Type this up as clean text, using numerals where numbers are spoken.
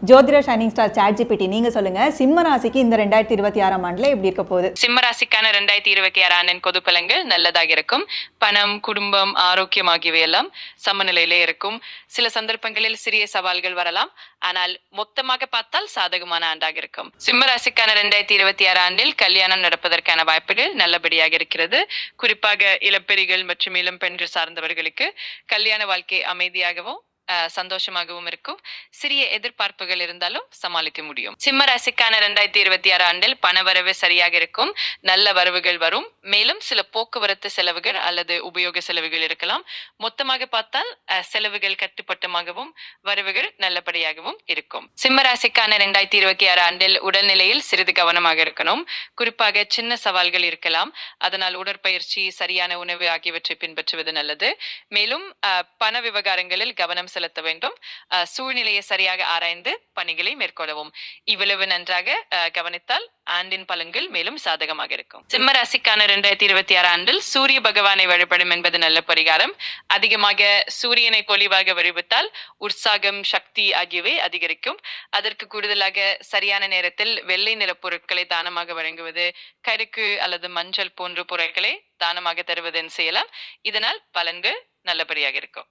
ஜோதிட shining star chat நீங்க சொல்லுங்க, சிம்ம ராசிக்கு இந்த 2026ஆம் ஆண்டுல எப்படி இருக்க போகுது? சிம்ம ராசிக்கான 2026 ஆண்டின் பொது பலன்கள் நல்லதாக இருக்கும். பணம், குடும்பம், ஆரோக்கியம் ஆகியவை எல்லாம் சமநிலையிலே இருக்கும். சில சந்தர்ப்பங்களில் சிறிய சவால்கள் வரலாம், ஆனால் மொத்தமாக பார்த்தால் சாதகமான ஆண்டாக இருக்கும். சிம்ம ராசிக்கான 2026 ஆண்டில் கல்யாணம் நடப்பதற்கான வாய்ப்புகள் நல்லபடியாக இருக்கிறது. குறிப்பாக இளப்பெரிகள் மற்றும் இளம் பெண்கள் சார்ந்தவர்களுக்கு கல்யாண வாழ்க்கை அமைதியாகவும் சந்தோஷமாகவும் இருக்கும். சிறிய எதிர்பார்ப்புகள் இருந்தாலும் சமாளிக்க முடியும். சிம்ம ராசிக்கான 2026 ஆண்டில் பணவரவு சரியாக இருக்கும். நல்ல வரவுகள் வரும். மேலும் சில போக்குவரத்து செலவுகள் அல்லது உபயோக செலவுகள் இருக்கலாம். மொத்தமாக பார்த்தால் செலவுகள் கட்டுப்பட்டமாகவும் வரவுகள் நல்லபடியாகவும் இருக்கும். சிம்ம ராசிக்கான 2026 ஆண்டில் உடல்நிலையில் சிறிது கவனமாக இருக்கணும். குறிப்பாக சின்ன சவால்கள் இருக்கலாம். அதனால் உடற்பயிற்சி, சரியான உணவு ஆகியவற்றை பின்பற்றுவது நல்லது. மேலும் பண விவகாரங்களில் கவனம் செலுத்த வேண்டும். சூழ்நிலையை சரியாக ஆராய்ந்து பணிகளை மேற்கொள்ளவும். இவ்வளவு நன்றாக கவனித்தால் ஆண்டின் பலன்கள் மேலும் சாதகமாக இருக்கும். சிம்ம ராசிக்கான 2026 ஆண்டில் சூரிய பகவானை வழிபடும் என்பது நல்ல பரிகாரம். அதிகமாக சூரியனை பொலிவாக வழிபட்டால் உற்சாகம், சக்தி ஆகியவை அதிகரிக்கும். அதற்கு கூடுதலாக சரியான நேரத்தில் வெள்ளை நிற பொருட்களை தானமாக வழங்குவது, கருக்கு அல்லது மஞ்சள் போன்ற பொருட்களை தானமாக தருவதன் செய்யலாம். இதனால் பலன்கள் நல்லபடியாக இருக்கும்.